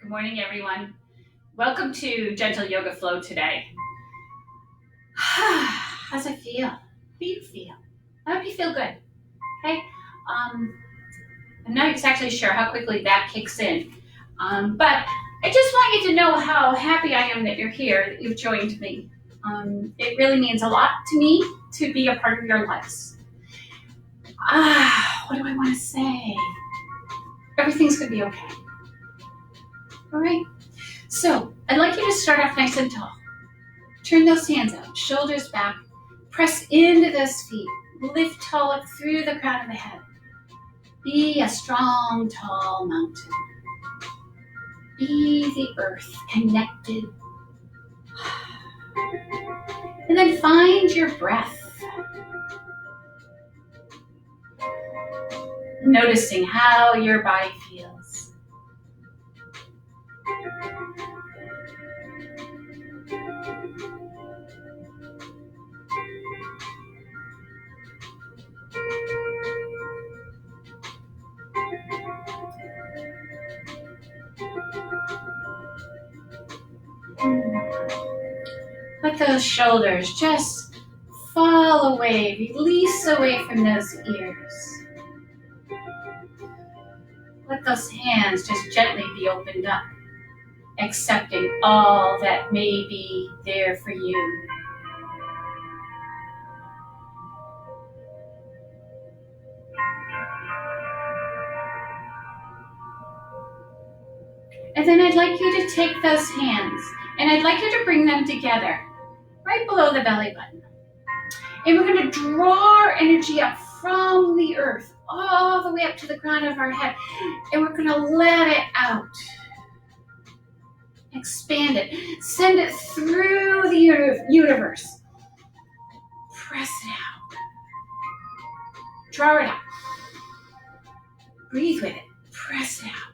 Good morning, everyone. Welcome to Gentle Yoga Flow today. How's it feel? How do you feel? I hope you feel good. Okay. I'm not exactly sure how quickly that kicks in, but I just want you to know how happy I am that you're here, that you've joined me. It really means a lot to me to be a part of your lives. What do I want to say? Everything's going to be okay. All right. So I'd like you to start off nice and tall. Turn those hands out, shoulders back, press into those feet, lift tall up through the crown of the head. Be a strong, tall mountain. Be the earth connected. And then find your breath. Noticing how your body feels. Let those shoulders just fall away, release away from those ears. Let those hands just gently be opened up, accepting all that may be there for you. And then I'd like you to take those hands and I'd like you to bring them together right below the belly button. And we're going to draw our energy up from the earth all the way up to the crown of our head. And we're going to let it out. Expand it. Send it through the universe. Press it out. Draw it out. Breathe with it. Press it out.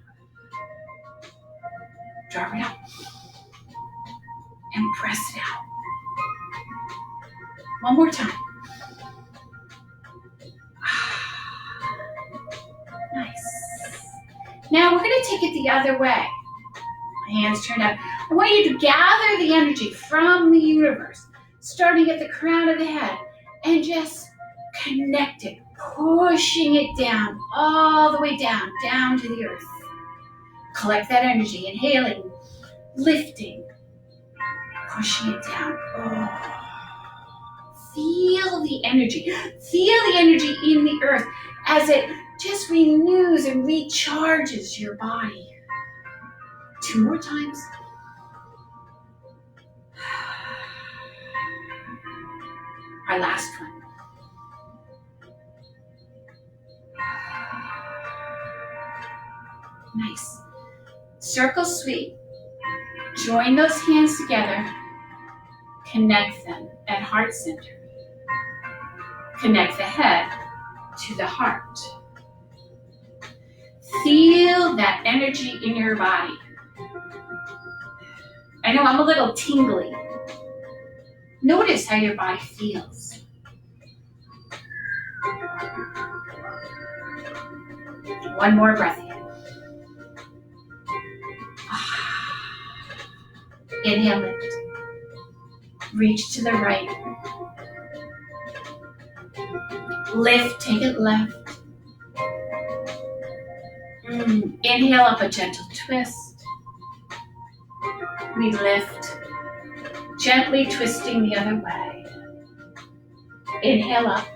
Draw it out. And press it out. One more time. Nice. Now we're going to take it the other way. Hands turned up. I want you to gather the energy from the universe, starting at the crown of the head, and just connect it, pushing it down, all the way down to the earth. Collect that energy, inhaling, lifting, pushing it down. Oh. Feel the energy. Feel the energy in the earth as it just renews and recharges your body. 2 more times. Our last one. Nice. Circle sweep. Join those hands together. Connect them at heart center. Connect the head to the heart. Feel that energy in your body. I know I'm a little tingly. Notice how your body feels. One more breath in. Inhale, lift. Reach to the right. Lift, take it left. Inhale up a gentle twist. We lift, gently twisting the other way. Inhale up,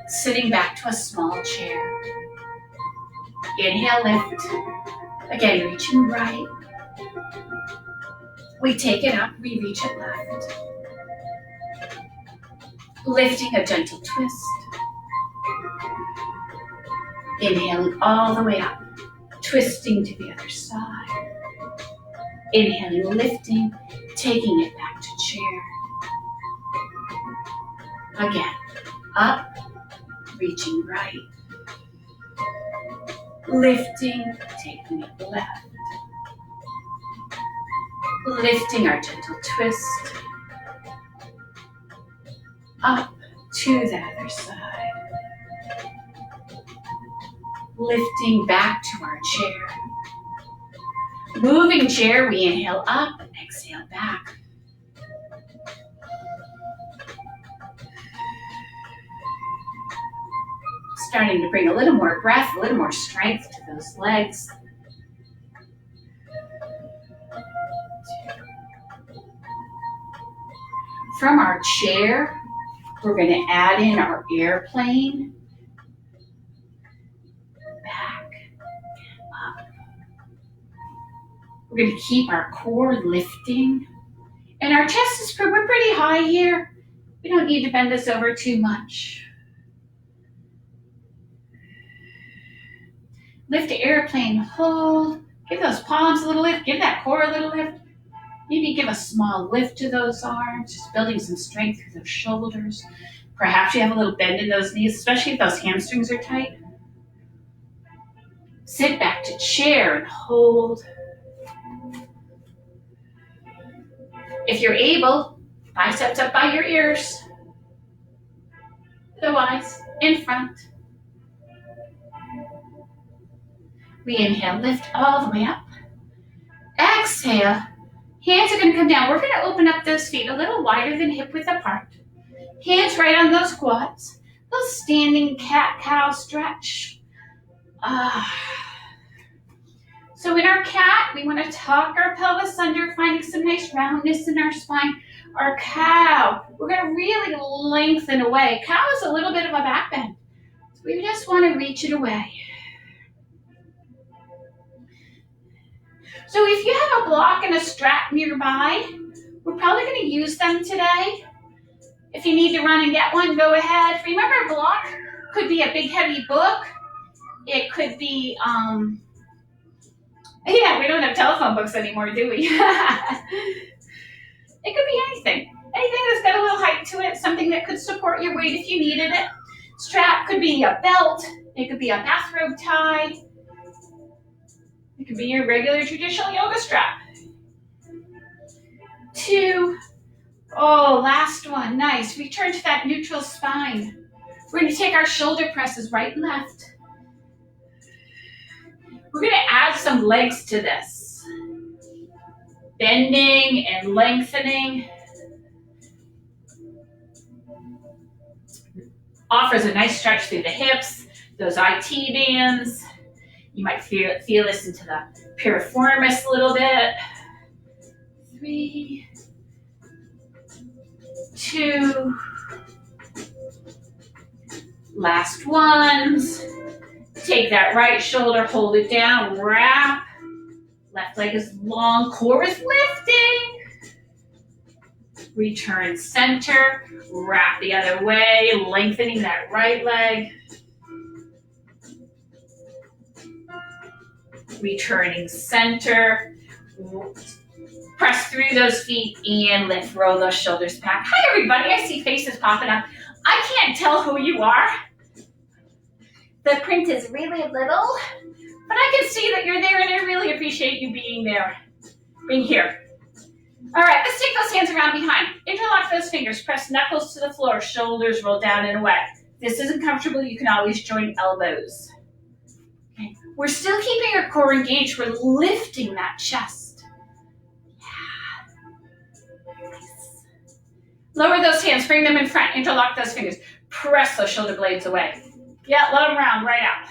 sitting back to a small chair. Inhale, lift. Again, reaching right. We take it up, we reach it left. Lifting a gentle twist. Inhaling all the way up, twisting to the other side. Inhaling, lifting, taking it back to chair. Again, up, reaching right. Lifting, taking it left. Lifting our gentle twist. Up to the other side. Lifting back to our chair. Moving chair, we inhale up, exhale back. Starting to bring a little more breath, a little more strength to those legs. From our chair, we're going to add in our airplane. Back, up. We're going to keep our core lifting. And our chest is we're pretty high here. We don't need to bend this over too much. Lift the airplane, hold. Give those palms a little lift. Give that core a little lift. Maybe give a small lift to those arms, just building some strength through those shoulders. Perhaps you have a little bend in those knees, especially if those hamstrings are tight. Sit back to chair and hold. If you're able, biceps up by your ears. Otherwise, in front. We inhale, lift all the way up. Exhale. Hands are going to come down. We're going to open up those feet a little wider than hip width apart. Hands right on those quads. Little standing cat-cow stretch. So in our cat, we want to tuck our pelvis under, finding some nice roundness in our spine. Our cow, we're going to really lengthen away. Cow is a little bit of a back bend. So we just want to reach it away. So if you have a block and a strap nearby, we're probably going to use them today. If you need to run and get one, go ahead. Remember, a block could be a big heavy book. It could be, we don't have telephone books anymore, do we? It could be anything. Anything that's got a little height to it, something that could support your weight if you needed it. Strap could be a belt. It could be a bathrobe tie. It could be your regular traditional yoga strap. 2. Oh, last one. Nice. Return to that neutral spine. We're going to take our shoulder presses right and left. We're going to add some legs to this. Bending and lengthening. Offers a nice stretch through the hips, those IT bands. You might feel this into the piriformis a little bit. 3, 2. Last ones. Take that right shoulder, hold it down, wrap. Left leg is long, core is lifting. Return center, wrap the other way, lengthening that right leg. Returning center, press through those feet and lift, roll those shoulders back. Hi everybody, I see faces popping up. I can't tell who you are. The print is really little, but I can see that you're there and I really appreciate you being there, being here. All right, let's take those hands around behind. Interlock those fingers, press knuckles to the floor, shoulders roll down and away. If this isn't comfortable, you can always join elbows. Okay. We're still keeping our core engaged. We're lifting that chest. Yeah. Nice. Lower those hands, bring them in front, interlock those fingers. Press those shoulder blades away. Yeah, let them round right out.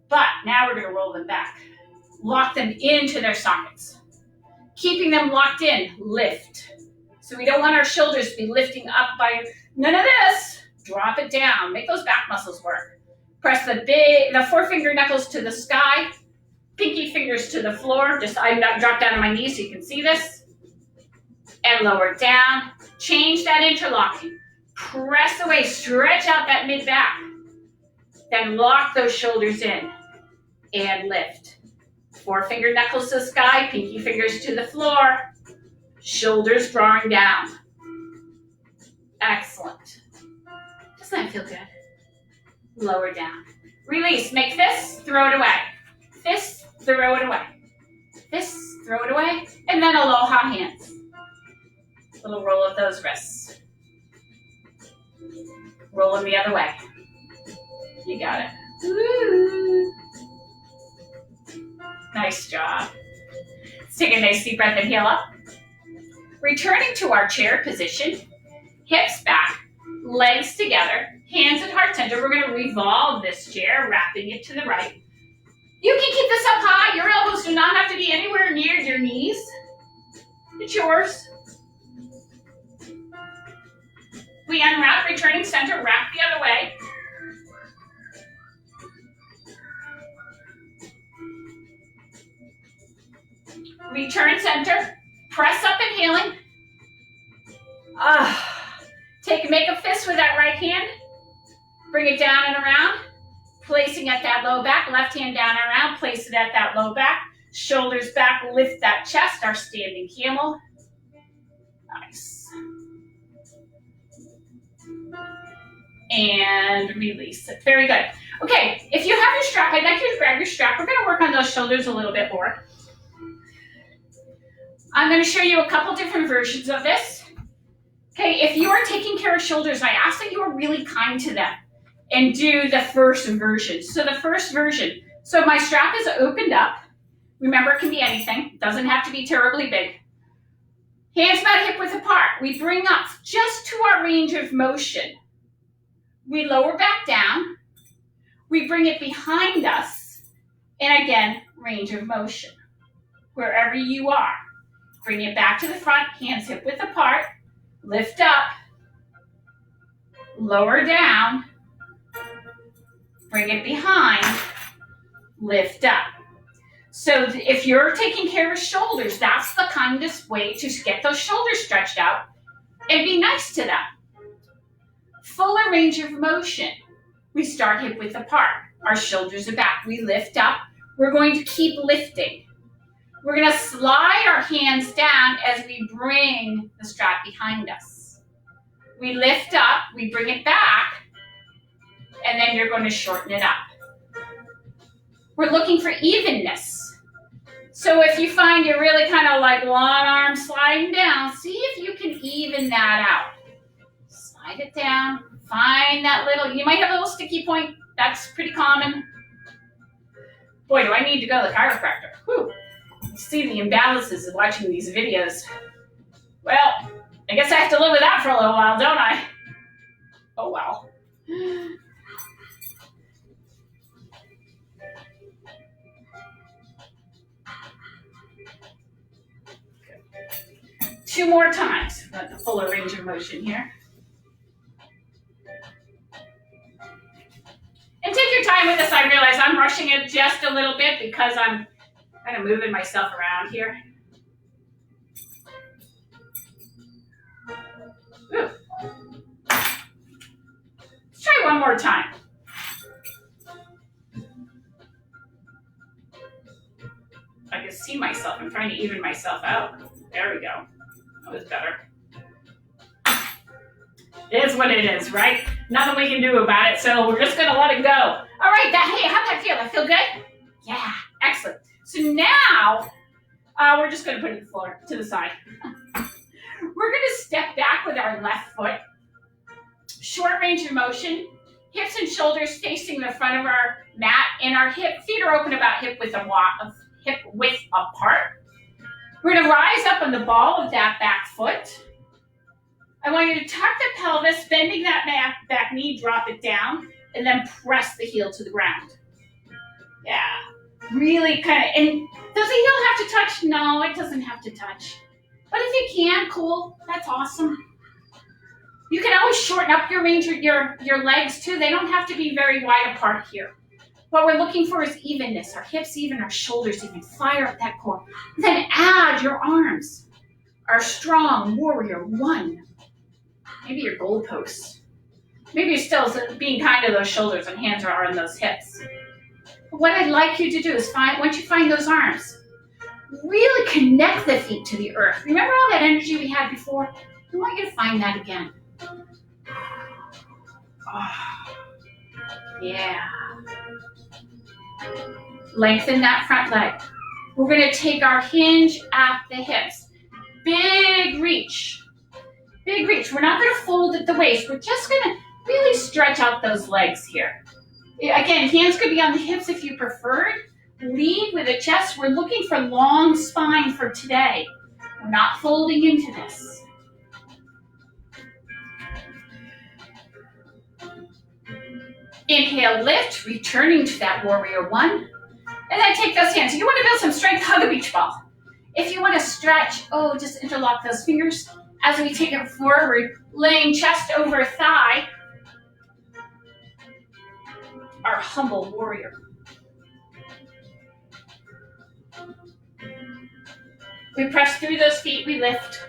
But now we're going to roll them back. Lock them into their sockets. Keeping them locked in, lift. So we don't want our shoulders to be lifting up by none of this. Drop it down. Make those back muscles work. Press the forefinger knuckles to the sky. Pinky fingers to the floor. I drop down on my knees so you can see this. And lower it down. Change that interlocking. Press away. Stretch out that mid-back. Then lock those shoulders in. And lift. Forefinger knuckles to the sky, pinky fingers to the floor, shoulders drawing down. Excellent. Doesn't that feel good? Lower down. Release. Make fists, throw it away. Fists, throw it away. Fists, throw it away. And then aloha hands. Little roll of those wrists. Roll them the other way. You got it. Woo. Nice job. Let's take a nice deep breath and heel up. Returning to our chair position, hips back, legs together, hands at heart center. We're going to revolve this chair, wrapping it to the right. You can keep this up high. Your elbows do not have to be anywhere near your knees. It's yours. We unwrap, returning center, wrap the other way. Return center, press up, inhaling. Make a fist with that right hand. Bring it down and around, placing at that low back. Left hand down and around, place it at that low back. Shoulders back, lift that chest, our standing camel. Nice. And release it. Very good. Okay, if you have your strap, I'd like you to grab your strap. We're going to work on those shoulders a little bit more. I'm going to show you a couple different versions of this. Okay, if you are taking care of shoulders, I ask that you are really kind to them and do the first version. So the first version, so my strap is opened up. Remember, it can be anything. It doesn't have to be terribly big. Hands about hip width apart. We bring up just to our range of motion. We lower back down. We bring it behind us. And again, range of motion. Wherever you are. Bring it back to the front, hands hip width apart. Lift up. Lower down. Bring it behind. Lift up. So if you're taking care of shoulders, that's the kindest way to get those shoulders stretched out and be nice to them. Fuller range of motion. We start hip width apart. Our shoulders are back. We lift up. We're going to keep lifting. We're going to slide our hands down as we bring the strap behind us. We lift up. We bring it back. And then you're going to shorten it up. We're looking for evenness. So if you find you're really kind of like one arm sliding down, see if you can even that out. Slide it down. Find that little, you might have a little sticky point. That's pretty common. Boy, do I need to go to the chiropractor. Whew. You see the imbalances of watching these videos. Well, I guess I have to live with that for a little while, don't I? Oh, well. Two more times. Got the fuller range of motion here. And take your time with this. I realize I'm rushing it just a little bit because I'm kind of moving myself around here. Ooh. Let's try one more time. I can see myself. I'm trying to even myself out. There we go. That was better. It's what it is, right? Nothing we can do about it, so we're just going to let it go. All right, hey, how'd that feel? That feel good? Yeah, excellent. So now, we're just going to put it to the side. We're going to step back with our left foot. Short range of motion. Hips and shoulders facing the front of our mat, and our feet are open about hip width apart. We're going to rise up on the ball of that back foot. I want you to tuck the pelvis, bending that back knee, drop it down, and then press the heel to the ground. Yeah, really kind of, and does the heel have to touch? No, it doesn't have to touch. But if you can, cool, that's awesome. You can always shorten up your range of your legs too. They don't have to be very wide apart here. What we're looking for is evenness, our hips even, our shoulders even. Fire up that core. Then add your arms, our strong warrior one. Maybe your goalposts. Maybe you're still being kind to those shoulders and hands are on those hips. But what I'd like you to do is once you find those arms, really connect the feet to the earth. Remember all that energy we had before? I want you to find that again. Oh, yeah. Lengthen that front leg. We're going to take our hinge at the hips. Big reach. Big reach. We're not going to fold at the waist. We're just going to really stretch out those legs here. Again, hands could be on the hips if you preferred, Lead with the chest. We're looking for long spine for today. We're not folding into this. Inhale, lift, returning to that warrior one. And then take those hands. If you want to build some strength, hug a beach ball. If you want to stretch, just interlock those fingers as we take it forward, laying chest over thigh. Our humble warrior. We press through those feet, we lift.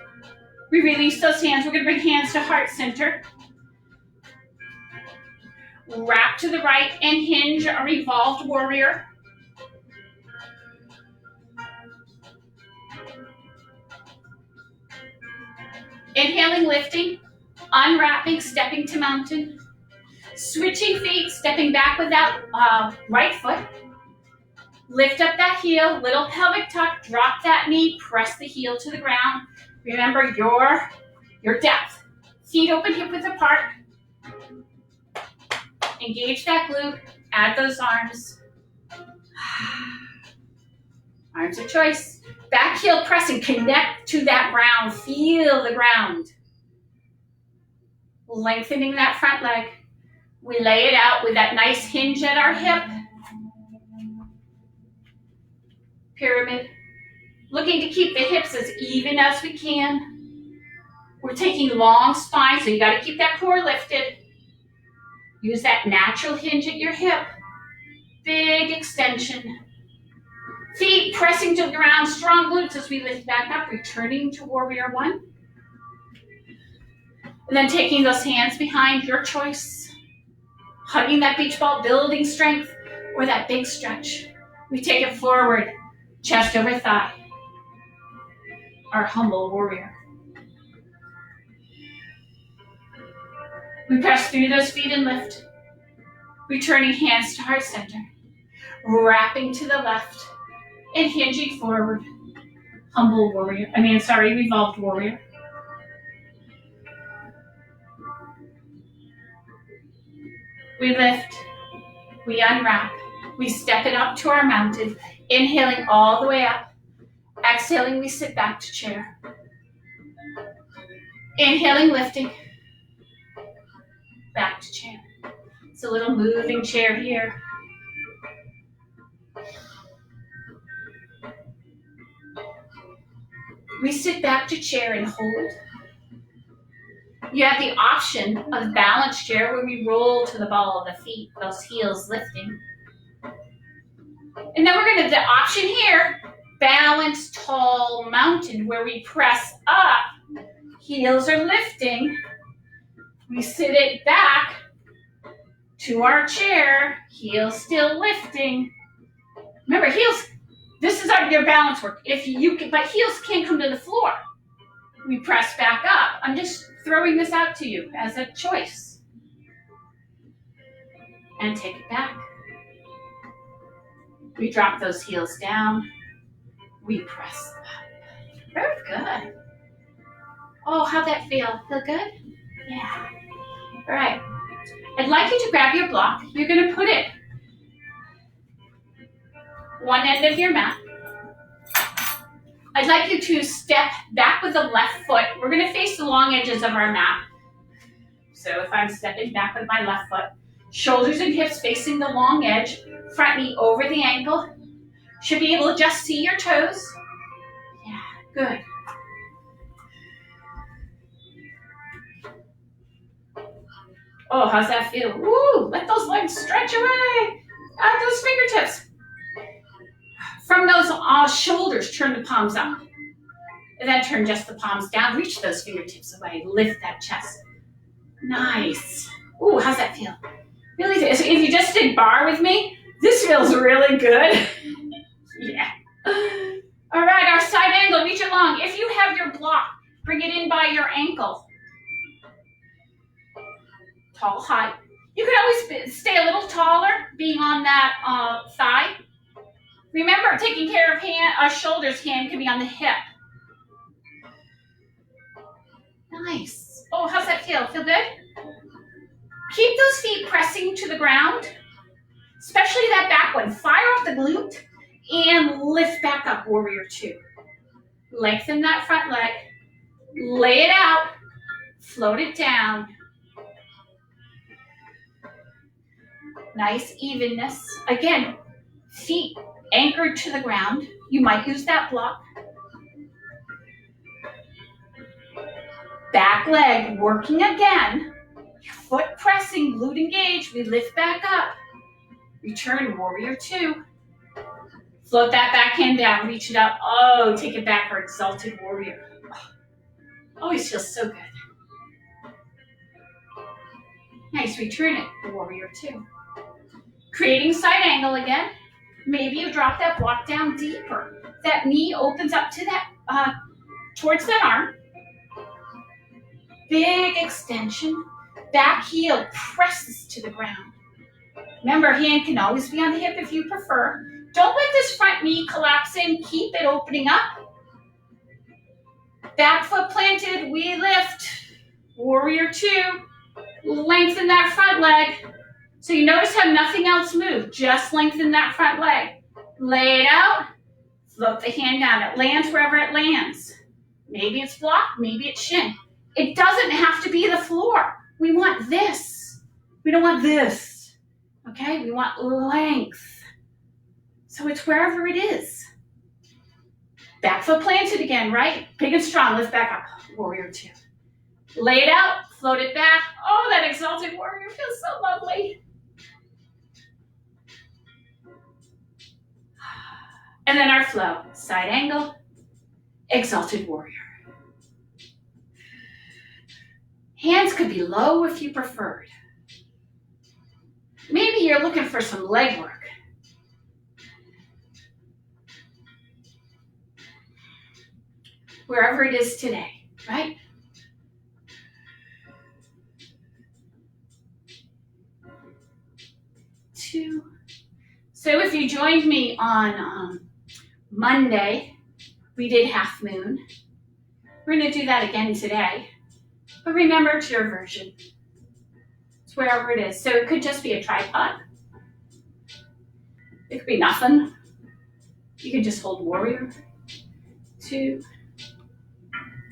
We release those hands. We're going to bring hands to heart center. Wrap to the right and hinge a revolved warrior. Inhaling, lifting, unwrapping, stepping to mountain. Switching feet, stepping back with that right foot. Lift up that heel, little pelvic tuck, drop that knee, press the heel to the ground. Remember your depth. Feet open, hip width apart. Engage that glute, add those arms. Arms of choice. Back heel pressing, connect to that ground, feel the ground. Lengthening that front leg. We lay it out with that nice hinge at our hip. Pyramid. Looking to keep the hips as even as we can. We're taking long spine, so you got to keep that core lifted. Use that natural hinge at your hip. Big extension. Feet pressing to the ground, strong glutes as we lift back up, returning to warrior one. And then taking those hands behind, your choice. Hugging that beach ball, building strength, or that big stretch. We take it forward, chest over thigh. Our humble warrior. We press through those feet and lift. Returning hands to heart center. Wrapping to the left and hinging forward. Revolved warrior. We lift, we unwrap, we step it up to our mountain, inhaling all the way up. Exhaling, we sit back to chair. Inhaling, lifting, back to chair. It's a little moving chair here. We sit back to chair and hold. You have the option of balance chair where we roll to the ball of the feet, those heels lifting. And then we're going to, the option here, balance tall mountain where we press up, heels are lifting. We sit it back to our chair, heels still lifting. Remember, heels, this is your balance work. But heels can't come to the floor. We press back up. I'm just throwing this out to you as a choice. And take it back. We drop those heels down. We press up. Very good. Oh, how'd that feel? Feel good? Yeah. All right. I'd like you to grab your block. You're going to put it one end of your mat. I'd like you to step back with the left foot. We're going to face the long edges of our mat. So if I'm stepping back with my left foot, shoulders and hips facing the long edge, front knee over the ankle. Should be able to just see your toes. Yeah, good. Oh, how's that feel? Woo, let those legs stretch away. Add those fingertips. From those shoulders, turn the palms up. And then turn just the palms down. Reach those fingertips away. Lift that chest. Nice. Ooh, how's that feel? Really good. So if you just did bar with me, this feels really good. Yeah. All right, our side angle, reach it long. If you have your block, bring it in by your ankle. Tall, high. You can always stay a little taller, being on that thigh. Remember, taking care of shoulders, hand can be on the hip. Nice. Oh, how's that feel? Feel good? Keep those feet pressing to the ground, especially that back one. Fire up the glute. and lift back up, warrior two. Lengthen that front leg, lay it out, float it down. Nice evenness. Again, feet anchored to the ground. You might use that block. Back leg working again. Foot pressing, glute engaged. We lift back up. Return, warrior two. Float that back hand down, reach it up. Oh, take it back for exalted warrior. Oh, always feels so good. Nice, return it, warrior two. Creating side angle again. Maybe you drop that block down deeper. That knee opens up to that, towards that arm. Big extension. Back heel presses to the ground. Remember, hand can always be on the hip if you prefer. Don't let this front knee collapse in. Keep it opening up. Back foot planted, we lift. Warrior two. Lengthen that front leg. So you notice how nothing else moved. Just lengthen that front leg. Lay it out. Float the hand down. It lands wherever it lands. Maybe it's block, maybe it's shin. It doesn't have to be the floor. We want this. We don't want this. Okay? We want length. So it's wherever it is. Back foot planted again, right? Big and strong. Lift back up. Warrior two. Lay it out. Float it back. Oh, that exalted warrior feels so lovely. And then our flow. Side angle. Exalted warrior. Hands could be low if you preferred. Maybe you're looking for some leg work. Wherever it is today, right? Two. So if you joined me on Monday, we did half moon. We're going to do that again today. But remember, it's your version. It's wherever it is. So it could just be a tripod. It could be nothing. You could just hold warrior. Two.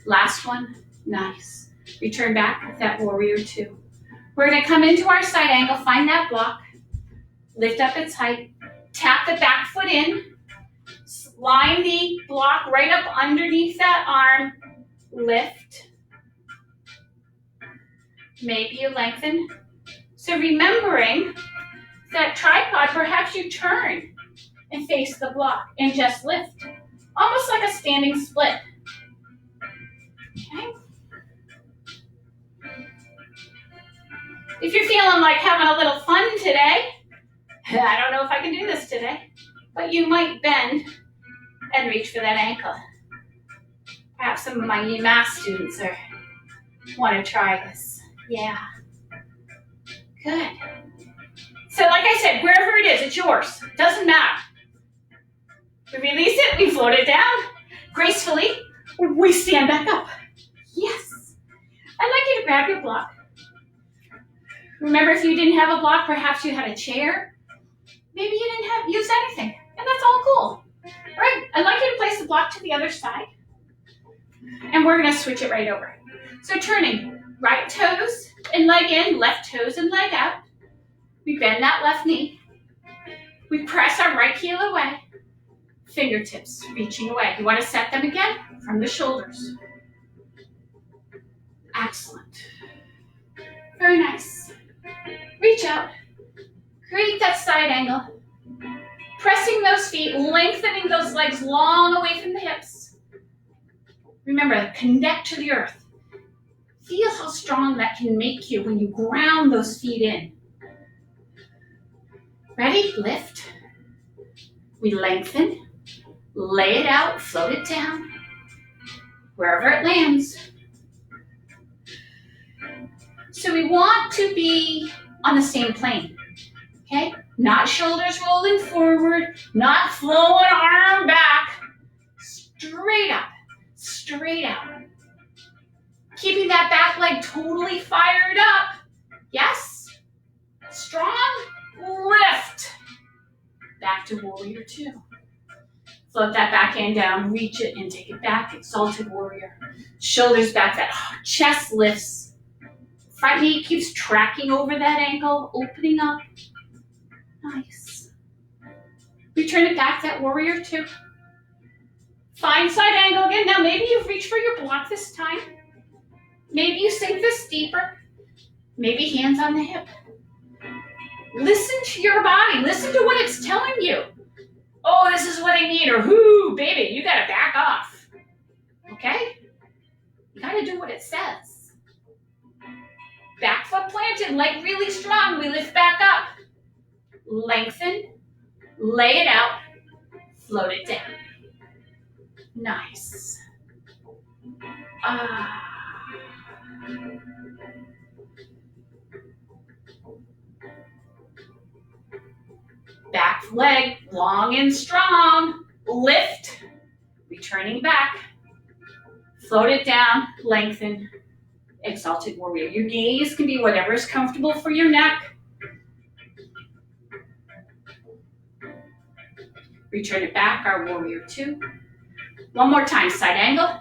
Last one. Nice. Return back with that warrior two. We're going to come into our side angle. Find that block. Lift up its height. Tap the back foot in. Line the block right up underneath that arm. Lift. Maybe you lengthen. So remembering that tripod, perhaps you turn and face the block and just lift. Almost like a standing split. Okay. If you're feeling like having a little fun today, I don't know if I can do this today, but you might bend and reach for that ankle. Perhaps some of my math students want to try this. Yeah. Good. So like I said, wherever it is, it's yours. Doesn't matter. We release it, we float it down. Gracefully, we stand back up. Yes. I'd like you to grab your block. Remember, if you didn't have a block, perhaps you had a chair. Maybe you didn't use anything, and that's all cool. All right, I'd like you to place the block to the other side, and we're gonna switch it right over. So turning right toes and leg in, left toes and leg out. We bend that left knee. We press our right heel away. Fingertips reaching away. You want to set them again from the shoulders. Excellent. Very nice. Reach out. Create that side angle. Pressing those feet, lengthening those legs long away from the hips. Remember, connect to the earth. Feel how strong that can make you when you ground those feet in. Ready? Lift. We lengthen. Lay it out, float it down. Wherever it lands. So we want to be on the same plane. Okay? Not shoulders rolling forward, not flowing arm back. Straight up, straight out. Keeping that back leg totally fired up. Yes? Strong, lift. Back to warrior two. Float that back hand down, reach it and take it back. Exalted warrior. Shoulders back, that chest lifts. Front knee keeps tracking over that ankle, opening up. Nice. Return it back, that warrior two. Find side angle again. Now maybe you've reached for your block this time. Maybe you sink this deeper. Maybe hands on the hip. Listen to your body. Listen to what it's telling you. Oh, this is what I need, or whoo, baby, you gotta back off. Okay? You gotta do what it says. Back foot planted, leg really strong. We lift back up. Lengthen, lay it out, float it down. Nice. Back leg, long and strong. Lift, returning back. Float it down, lengthen, exalted warrior. Your gaze can be whatever is comfortable for your neck. Return it back, our warrior two. One more time, side angle.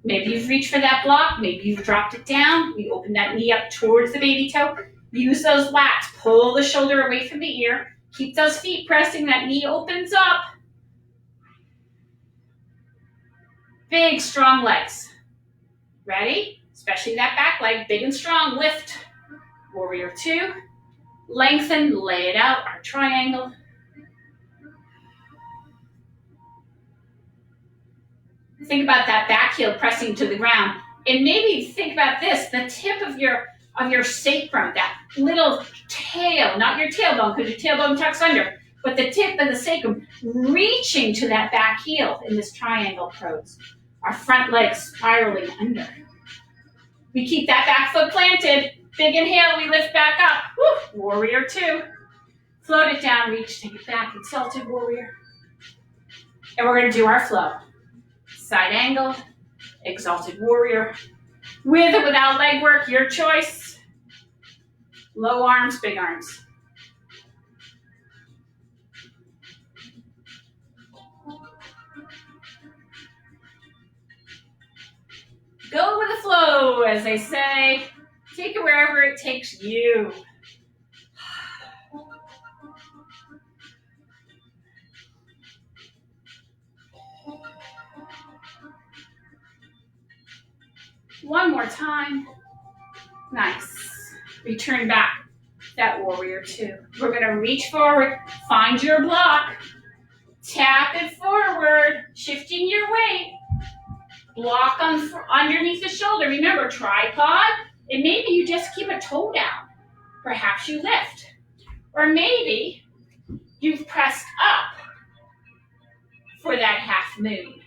Maybe you've reached for that block. Maybe you've dropped it down. We open that knee up towards the baby toe. Use those lats. Pull the shoulder away from the ear. Keep those feet pressing. That knee opens up. Big, strong legs. Ready? Especially that back leg. Big and strong. Lift. Warrior two. Lengthen. Lay it out. Our triangle. Think about that back heel pressing to the ground. And maybe think about this, the tip of your sacrum, that little tail, not your tailbone, because your tailbone tucks under, but the tip of the sacrum reaching to that back heel in this triangle pose. Our front leg spiraling under. We keep that back foot planted. Big inhale, we lift back up. Woo, warrior two. Float it down, reach, take it back, exalted warrior. And we're gonna do our flow. Side angle, exalted warrior. With or without leg work, your choice. Low arms, big arms. Go with the flow, as they say. Take it wherever it takes you. One more time. Nice. Return back. That warrior two. We're going to reach forward. Find your block. Tap it forward. Shifting your weight. Block underneath the shoulder. Remember, tripod. And maybe you just keep a toe down. Perhaps you lift. Or maybe you've pressed up for that half moon.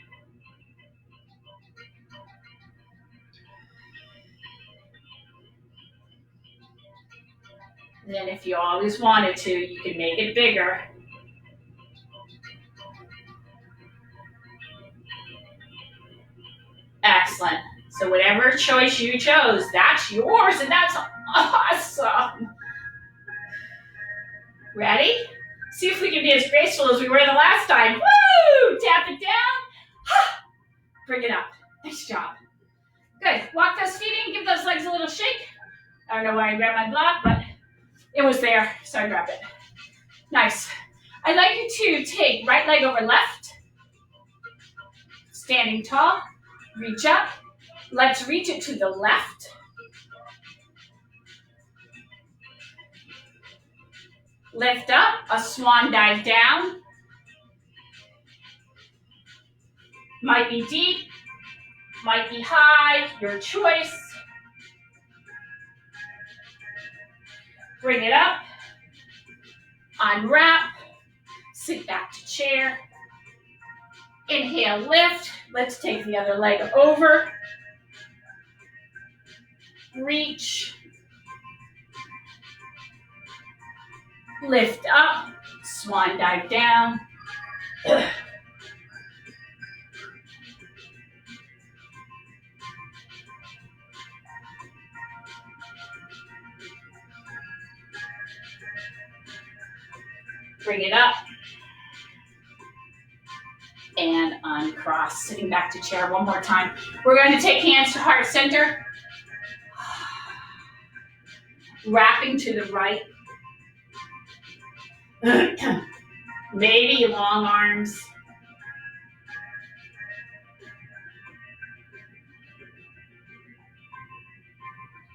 And then if you always wanted to, you can make it bigger. Excellent. So whatever choice you chose, that's yours, and that's awesome. Ready? See if we can be as graceful as we were the last time. Woo! Tap it down. Bring it up. Nice job. Good. Walk those feet in. Give those legs a little shake. I don't know why I grabbed my block, but it was there, so I grabbed it. Nice. I'd like you to take right leg over left. Standing tall. Reach up. Let's reach it to the left. Lift up. A swan dive down. Might be deep. Might be high. Your choice. Bring it up, unwrap, sit back to chair, inhale, lift. Let's take the other leg over, reach, lift up, swan dive down. Bring it up. Uncross, sitting back to chair one more time. We're going to take hands to heart center. Wrapping to the right. Maybe long arms.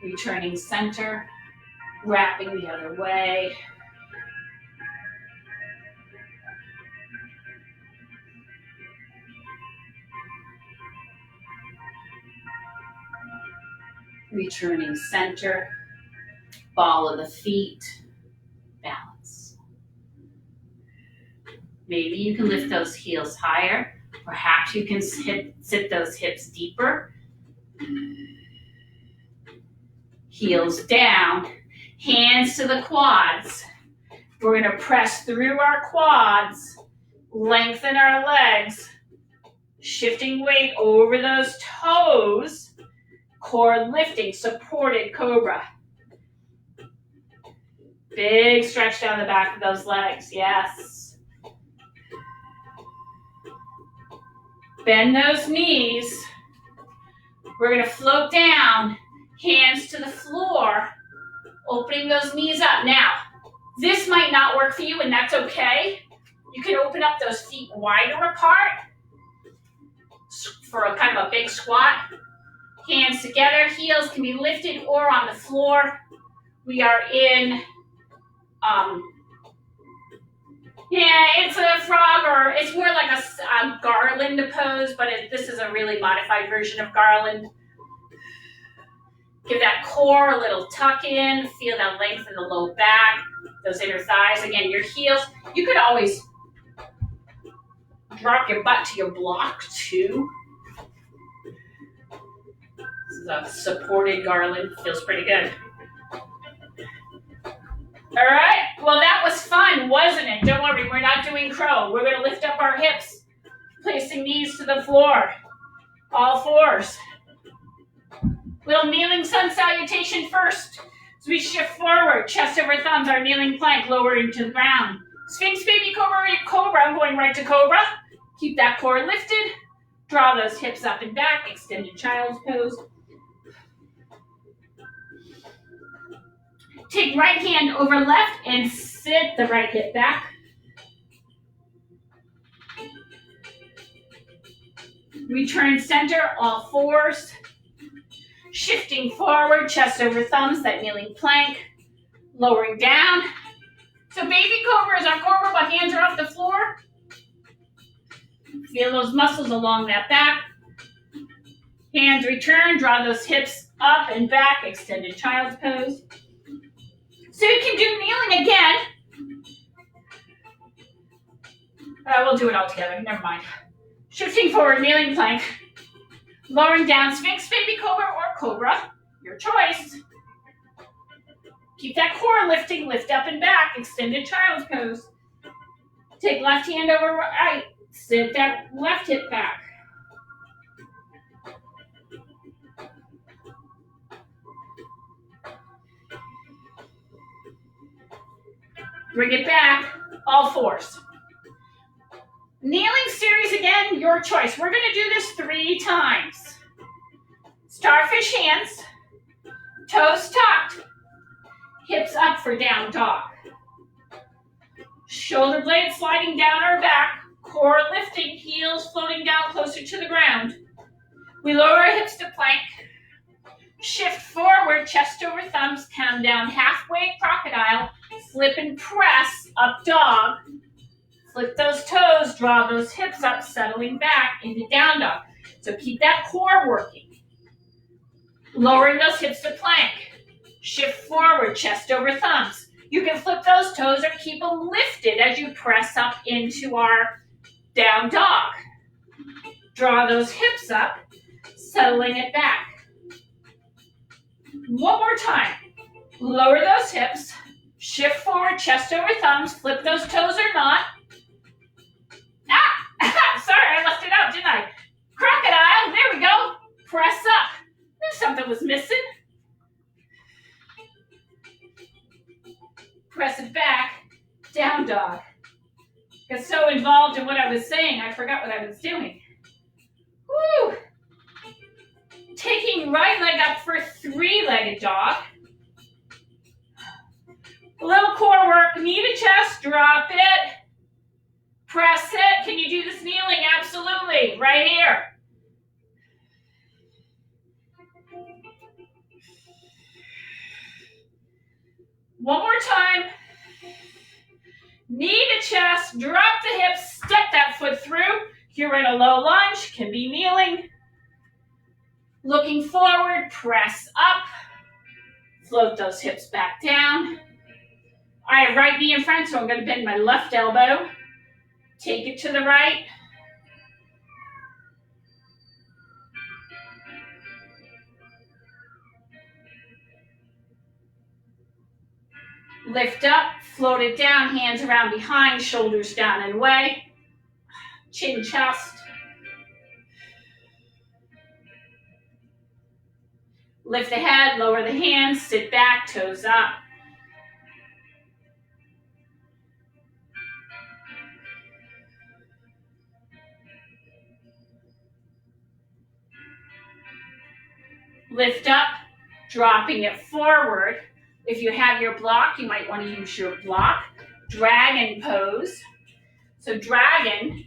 Returning center. Wrapping the other way. Returning center. Ball of the feet. Balance. Maybe you can lift those heels higher. Perhaps you can sit those hips deeper. Heels down. Hands to the quads. We're going to press through our quads. Lengthen our legs. Shifting weight over those toes. Core lifting, supported cobra. Big stretch down the back of those legs, yes. Bend those knees. We're gonna float down, hands to the floor, opening those knees up. Now, this might not work for you and that's okay. You can open up those feet wider apart for a kind of a big squat. Hands together, heels can be lifted or on the floor. We are in, it's a frog or it's more like a garland pose, but this is a really modified version of garland. Give that core a little tuck in, feel that length in the low back, those inner thighs. Again, your heels, you could always drop your butt to your block too. This is a supported garland, feels pretty good. All right, well that was fun, wasn't it? Don't worry, we're not doing crow. We're gonna lift up our hips, placing knees to the floor, all fours. Little kneeling sun salutation first. As we shift forward, chest over thumbs, our kneeling plank lowering to the ground. Sphinx baby cobra, I'm going right to cobra. Keep that core lifted. Draw those hips up and back, extended child's pose. Take right hand over left and sit the right hip back. Return center, all fours. Shifting forward, chest over thumbs, that kneeling plank. Lowering down. So baby cobra is our cobra, but hands are off the floor. Feel those muscles along that back. Hands return, draw those hips up and back, extended child's pose. So you can do kneeling again. We'll do it all together, never mind. Shifting forward, kneeling plank. Lowering down, Sphinx baby cobra or cobra, your choice. Keep that core lifting, lift up and back, extended child's pose. Take left hand over right, sit that left hip back. Bring it back, all fours. Kneeling series again, your choice. We're gonna do this 3 times. Starfish hands, toes tucked, hips up for down dog. Shoulder blades sliding down our back, core lifting, heels floating down closer to the ground. We lower our hips to plank. Shift forward, chest over thumbs, come down halfway crocodile, flip and press, up dog. Flip those toes, draw those hips up, settling back into down dog. So keep that core working. Lowering those hips to plank. Shift forward, chest over thumbs. You can flip those toes or keep them lifted as you press up into our down dog. Draw those hips up, settling it back. One more time. Lower those hips, shift forward, chest over thumbs, flip those toes or not. Sorry, I left it out, didn't I? Crocodile, there we go. Press up. Knew something was missing. Press it back, down dog. Got so involved in what I was saying, I forgot what I was doing. Woo! Taking right leg up for three-legged dog. A little core work, knee to chest, drop it. Press it. Can you do this kneeling? Absolutely. Right here. One more time. Knee to chest, drop the hips, step that foot through. You're in a low lunge, can be kneeling. Looking forward, press up. Float those hips back down. I have right knee in front, so I'm going to bend my left elbow. Take it to the right. Lift up, float it down, hands around behind, shoulders down and away. Chin, chest. Lift the head, lower the hands, sit back, toes up. Lift up, dropping it forward. If you have your block, you might want to use your block. Dragon pose. So dragon,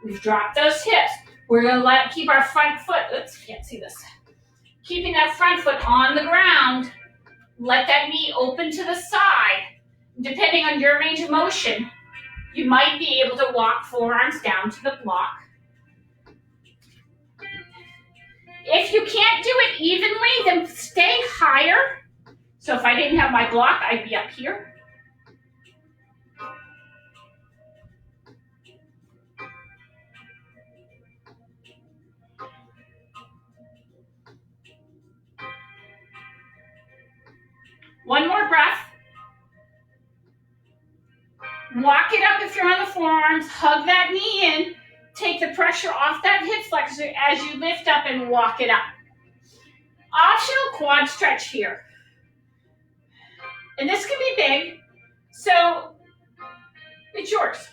we've dropped those hips. We're going to keep our front foot, oops, can't see this. Keeping that front foot on the ground. Let that knee open to the side. Depending on your range of motion, you might be able to walk forearms down to the block. If you can't do it evenly, then stay higher. So if I didn't have my block, I'd be up here. One more breath. Walk it up if you're on the forearms. Hug that knee in. Take the pressure off that hip flexor as you lift up and walk it up. Optional quad stretch here. And this can be big, so it's yours.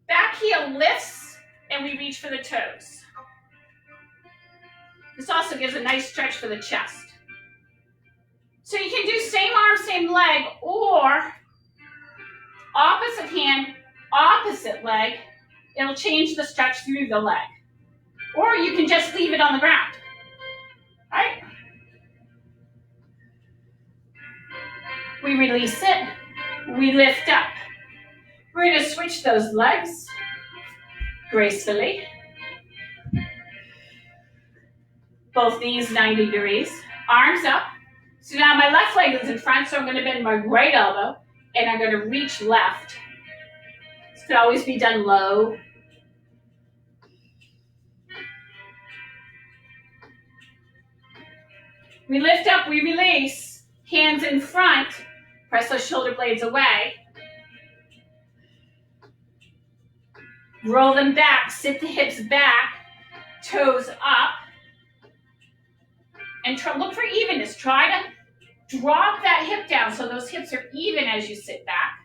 Back heel lifts, and we reach for the toes. This also gives a nice stretch for the chest. So you can do same arm, same leg, or opposite hand, opposite leg. It'll change the stretch through the leg. Or you can just leave it on the ground. Right? We release it. We lift up. We're going to switch those legs gracefully. Both knees 90 degrees. Arms up. So now my left leg is in front, so I'm going to bend my right elbow, and I'm going to reach left. This could always be done low. We lift up, we release. Hands in front. Press those shoulder blades away. Roll them back, sit the hips back, toes up. And look for evenness. Try to drop that hip down so those hips are even as you sit back.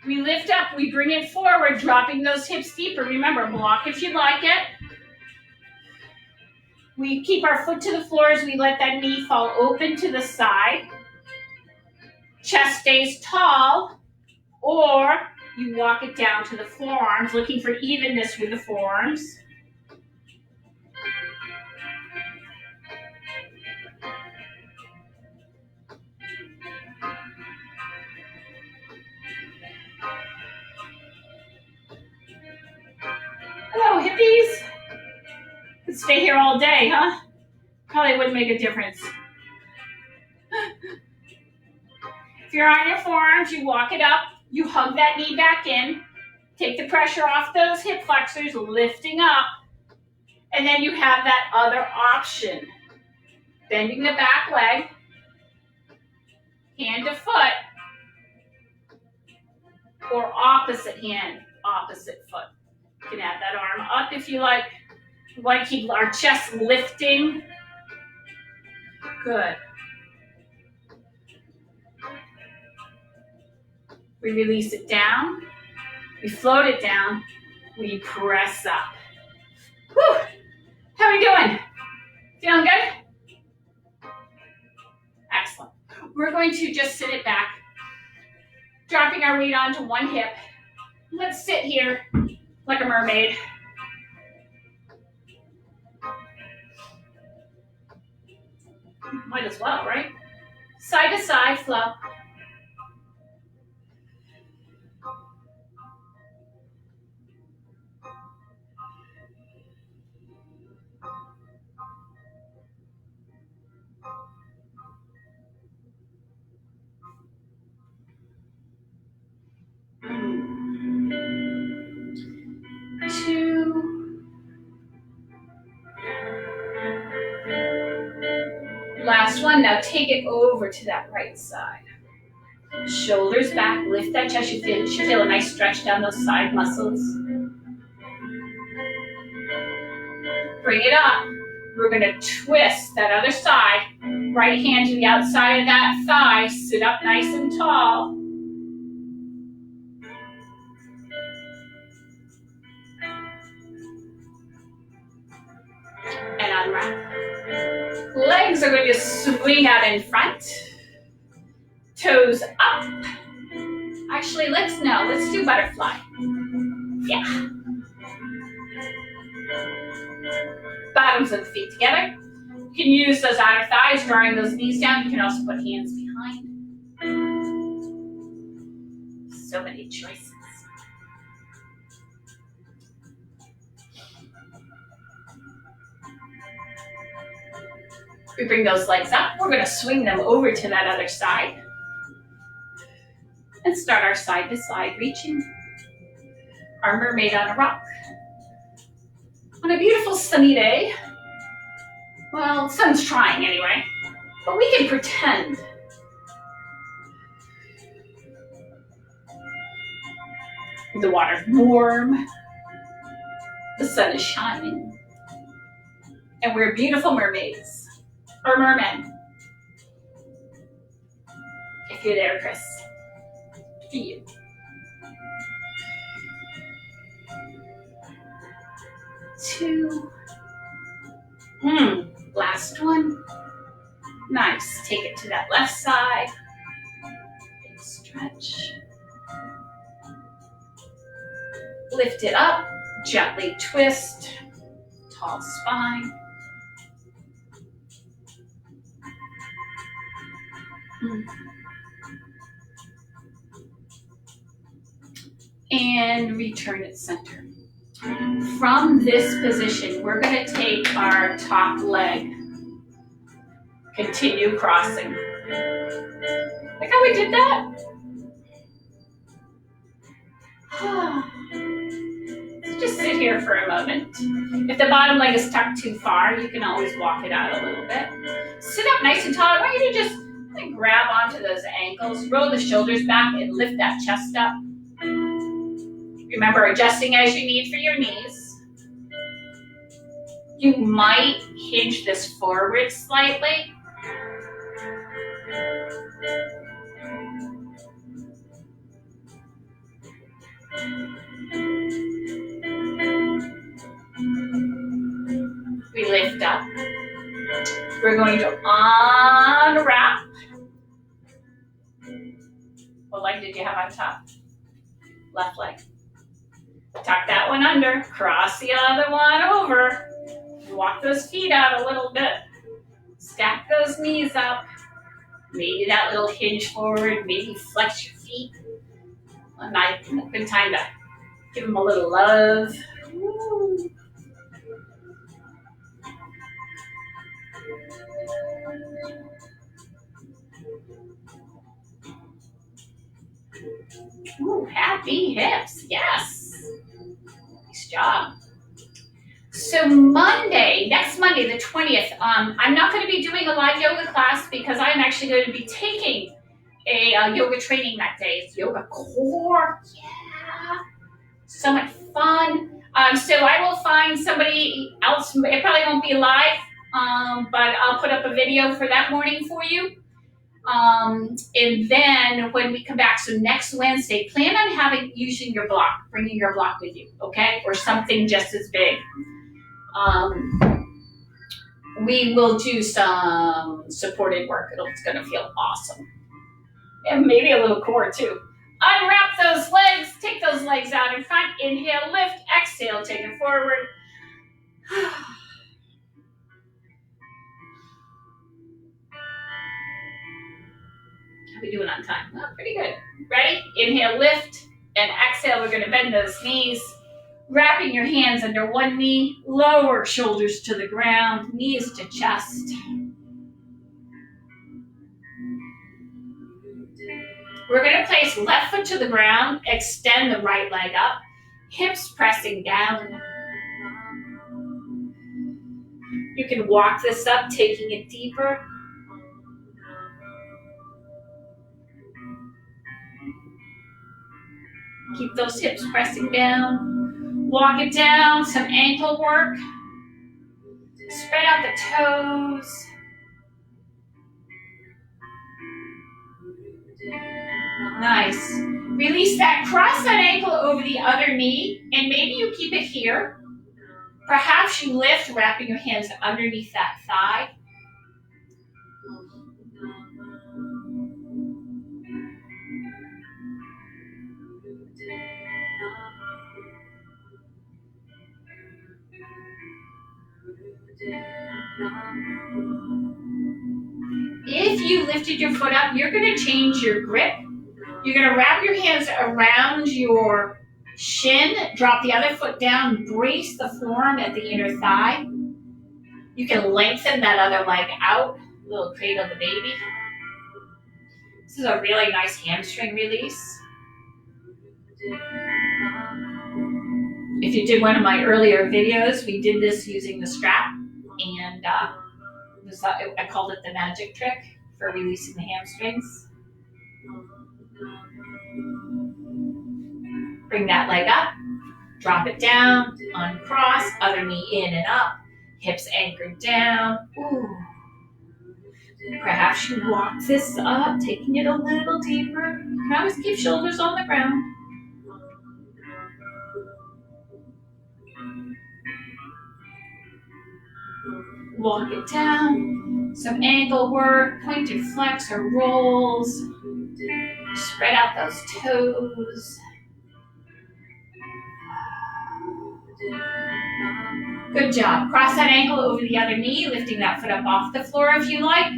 We lift up, we bring it forward, dropping those hips deeper. Remember, block if you like it. We keep our foot to the floor as we let that knee fall open to the side. Chest stays tall. Or you walk it down to the forearms, looking for evenness with the forearms. Hello, hippies. Could stay here all day, huh? Probably wouldn't make a difference. If you're on your forearms, you walk it up. You hug that knee back in, take the pressure off those hip flexors, lifting up, and then you have that other option. Bending the back leg, hand to foot, or opposite hand, opposite foot. You can add that arm up if you like. We want to keep our chest lifting. Good. We release it down. We float it down. We press up. Whew. How are we doing? Feeling good? Excellent. We're going to just sit it back, dropping our weight onto one hip. Let's sit here like a mermaid. Might as well, right? Side to side flow. Two. Last one. Now take it over to that right side. Shoulders back. Lift that chest. You should feel a nice stretch down those side muscles. Bring it up. We're going to twist that other side. Right hand to the outside of that thigh. Sit up nice and tall. And unwrap. Legs are going to swing out in front. Toes up. Actually, let's do butterfly. Yeah. Bottoms of the feet together. You can use those outer thighs, drawing those knees down. You can also put hands behind. So many choices. We bring those legs up. We're going to swing them over to that other side. And start our side to side reaching. Our mermaid on a rock. On a beautiful sunny day. Well, the sun's trying anyway. But we can pretend. The water's warm. The sun is shining. And we're beautiful mermaids. Or mermen. If you're there, Chris. For you. Two. Last one. Nice. Take it to that left side. Big stretch. Lift it up. Gently twist. Tall spine. And return it center. From this position, we're going to take our top leg. Continue crossing. Like how we did that? So just sit here for a moment. If the bottom leg is tucked too far, you can always walk it out a little bit. Sit up nice and tall. I want you to just grab onto those ankles, roll the shoulders back, and lift that chest up. Remember, adjusting as you need for your knees. You might hinge this forward slightly. We lift up. We're going to unwrap. What leg did you have on top? Left leg. Tuck that one under. Cross the other one over. Walk those feet out a little bit. Stack those knees up. Maybe that little hinge forward. Maybe flex your feet. A good time to give them a little love. Woo. Ooh, happy hips. Yes. Nice job. So next Monday, the 20th, I'm not going to be doing a live yoga class because I'm actually going to be taking a yoga training that day. It's yoga core. Yeah. So much fun. So I will find somebody else. It probably won't be live, but I'll put up a video for that morning for you. And then when we come back, so next Wednesday, plan on using your block, bringing your block with you, okay? Or something just as big. We will do some supported work. It's gonna feel awesome. And maybe a little core too. Unwrap those legs, take those legs out in front, inhale, lift, exhale, take it forward. How we doing on time? Oh, pretty good. Ready? Inhale, lift, and exhale, we're gonna bend those knees. Wrapping your hands under one knee, lower shoulders to the ground, knees to chest. We're gonna place left foot to the ground, extend the right leg up, hips pressing down. You can walk this up, taking it deeper. Keep those hips pressing down. Walk it down, some ankle work. Spread out the toes. Nice. Release that, cross that ankle over the other knee, and maybe you keep it here. Perhaps you lift, wrapping your hands underneath that thigh. If you lifted your foot up, you're going to change your grip. You're going to wrap your hands around your shin, drop the other foot down, brace the forearm at the inner thigh. You can lengthen that other leg out, little cradle the baby. This is a really nice hamstring release. If you did one of my earlier videos, we did this using the strap, and I called it the magic trick for releasing the hamstrings. Bring that leg up, drop it down, uncross, other knee in and up, hips anchored down. Ooh. Perhaps you walk this up, taking it a little deeper. You can always keep shoulders on the ground. Walk it down, some ankle work, pointed flex or rolls. Spread out those toes. Good job. Cross that ankle over the other knee, lifting that foot up off the floor if you like.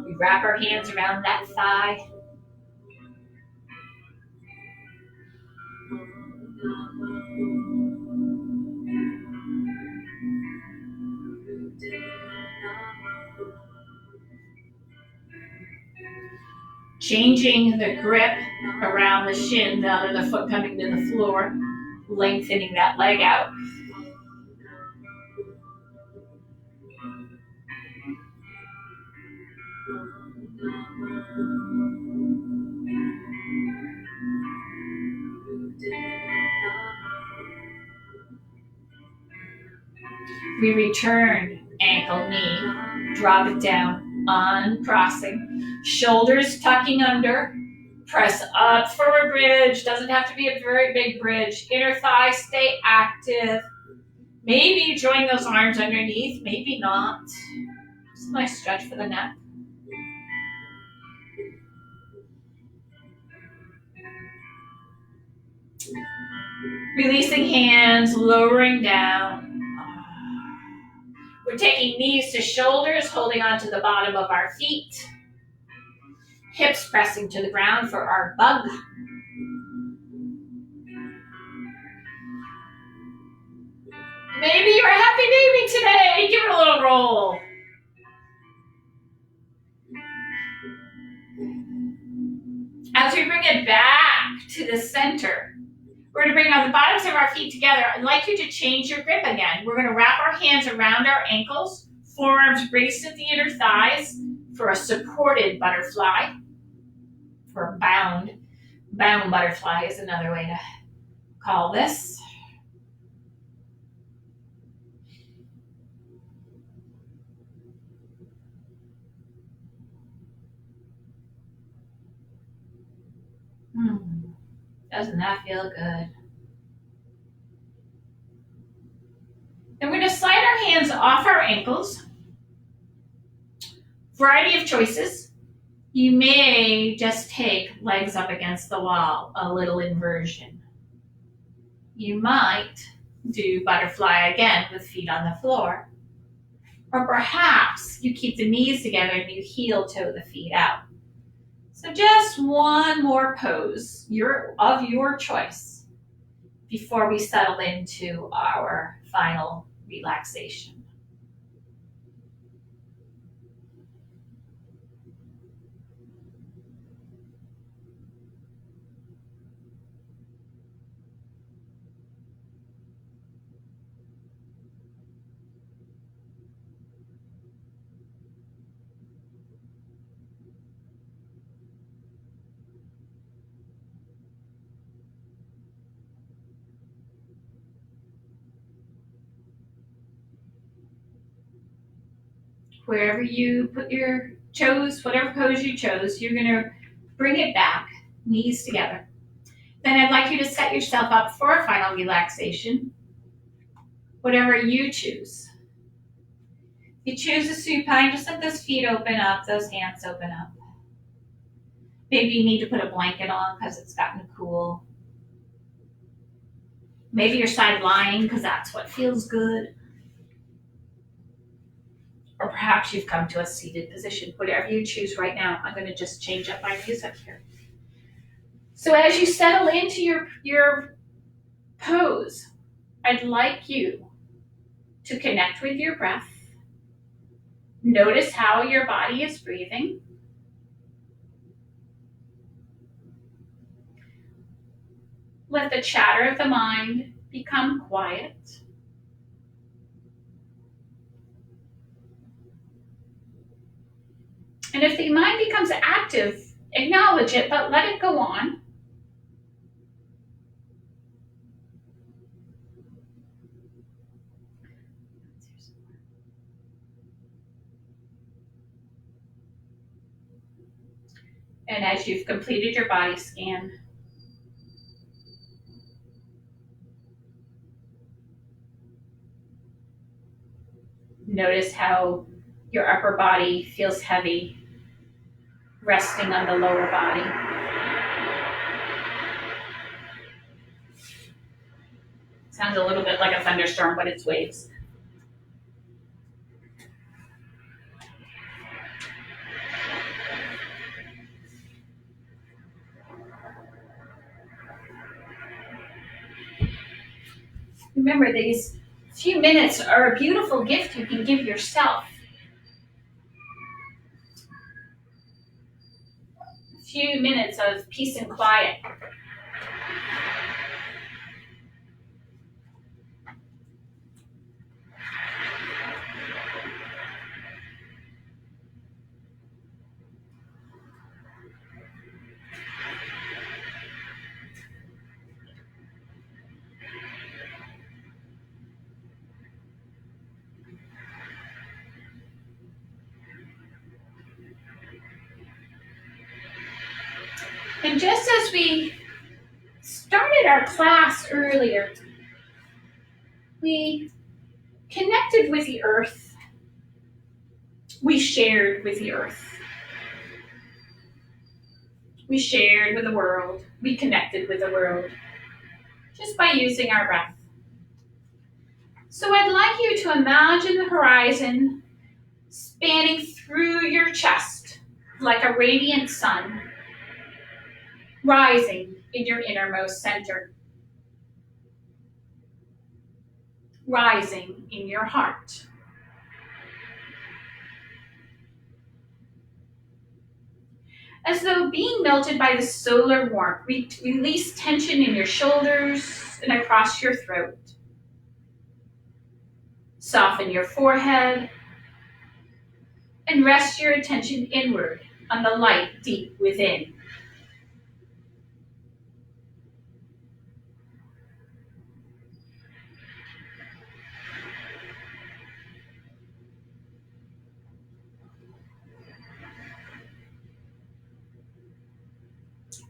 We wrap our hands around that thigh. Changing the grip around the shin, the other the foot coming to the floor, lengthening that leg out. We return, ankle, knee, drop it down, uncrossing, shoulders tucking under, press up for a bridge, doesn't have to be a very big bridge, inner thigh, stay active. Maybe join those arms underneath, maybe not. Just a nice stretch for the neck. Releasing hands, lowering down. We're taking knees to shoulders, holding onto the bottom of our feet. Hips pressing to the ground for our bug. Maybe you're a happy baby today. Give it a little roll. As we bring it back to the center, we're going to bring the bottoms of our feet together. I'd like you to change your grip again. We're going to wrap our hands around our ankles, forearms braced at the inner thighs for a supported butterfly, or bound. Bound butterfly is another way to call this. Doesn't that feel good? Then we're going to slide our hands off our ankles. Variety of choices. You may just take legs up against the wall, a little inversion. You might do butterfly again with feet on the floor. Or perhaps you keep the knees together and you heel toe the feet out. So just one more pose of your choice before we settle into our final relaxation. Wherever you whatever pose you chose, you're going to bring it back, knees together. Then I'd like you to set yourself up for a final relaxation, whatever you choose. If you choose a supine, just let those feet open up, those hands open up. Maybe you need to put a blanket on because it's gotten cool. Maybe you're side lying because that's what feels good. Or perhaps you've come to a seated position. Whatever you choose right now, I'm going to just change up my music here. So as you settle into your pose, I'd like you to connect with your breath. Notice how your body is breathing. Let the chatter of the mind become quiet. And if the mind becomes active, acknowledge it, but let it go on. And as you've completed your body scan, notice how your upper body feels heavy, resting on the lower body. Sounds a little bit like a thunderstorm, but it's waves. Remember, these few minutes are a beautiful gift you can give yourself. A few minutes of peace and quiet. And just as we started our class earlier, we connected with the earth. We shared with the earth. We shared with the world. We connected with the world just by using our breath. So I'd like you to imagine the horizon spanning through your chest like a radiant sun, rising in your innermost center, rising in your heart. As though being melted by the solar warmth, release tension in your shoulders and across your throat. Soften your forehead and rest your attention inward on the light deep within.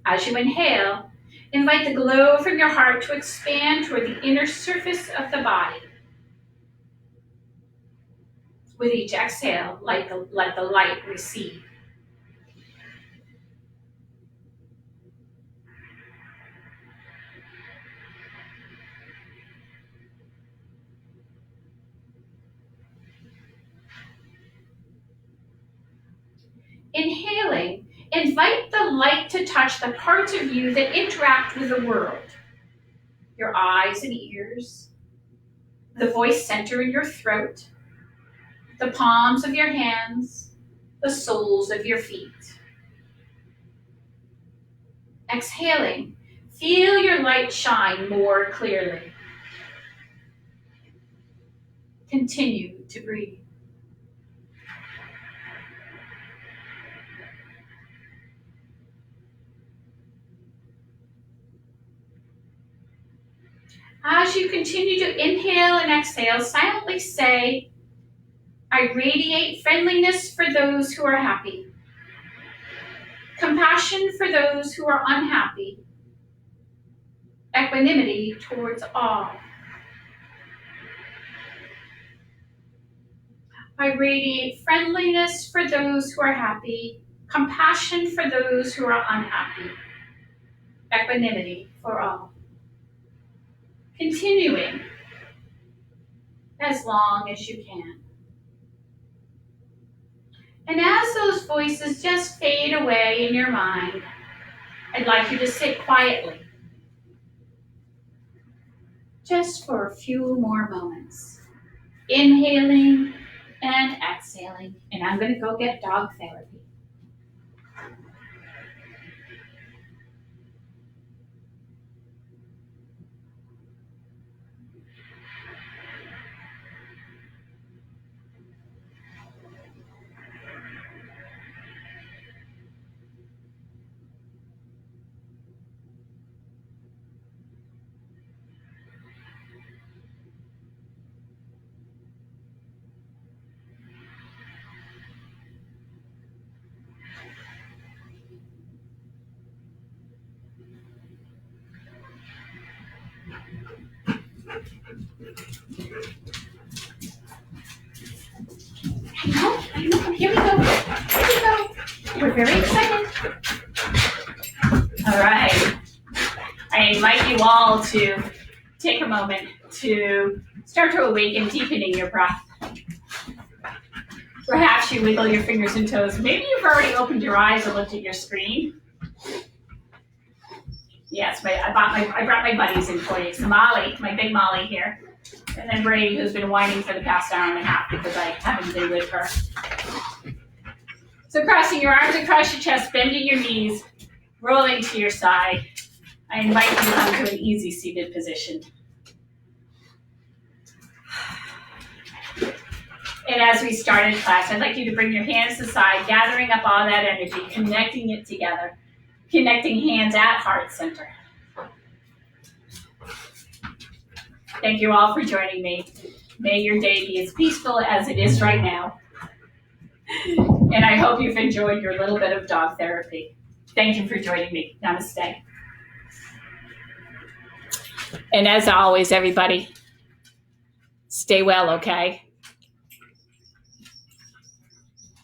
As you inhale, invite the glow from your heart to expand toward the inner surface of the body. With each exhale, let the light recede. Inhaling, invite the light to touch the parts of you that interact with the world. Your eyes and ears, the voice center in your throat, the palms of your hands, the soles of your feet. Exhaling, feel your light shine more clearly. Continue to breathe. As you continue to inhale and exhale, silently say, I radiate friendliness for those who are happy, compassion for those who are unhappy, equanimity towards all. I radiate friendliness for those who are happy, compassion for those who are unhappy, equanimity for all. Continuing as long as you can. And as those voices just fade away in your mind, I'd like you to sit quietly, just for a few more moments. Inhaling and exhaling. And I'm going to go get dog therapy. I know. Here we go. We're very excited. All right. I invite you all to take a moment to start to awaken, deepening your breath. Perhaps you wiggle your fingers and toes. Maybe you've already opened your eyes and looked at your screen. Yes, I brought my buddies in for you. So Molly, my big Molly here. And then Brady, who's been whining for the past hour and a half because I haven't been with her. So crossing your arms across your chest, bending your knees, rolling to your side. I invite you to come to an easy seated position. And as we started class, I'd like you to bring your hands to the side, gathering up all that energy, connecting it together, connecting hands at heart center. Thank you all for joining me. May your day be as peaceful as it is right now. And I hope you've enjoyed your little bit of dog therapy. Thank you for joining me. Namaste. And as always, everybody, stay well, okay?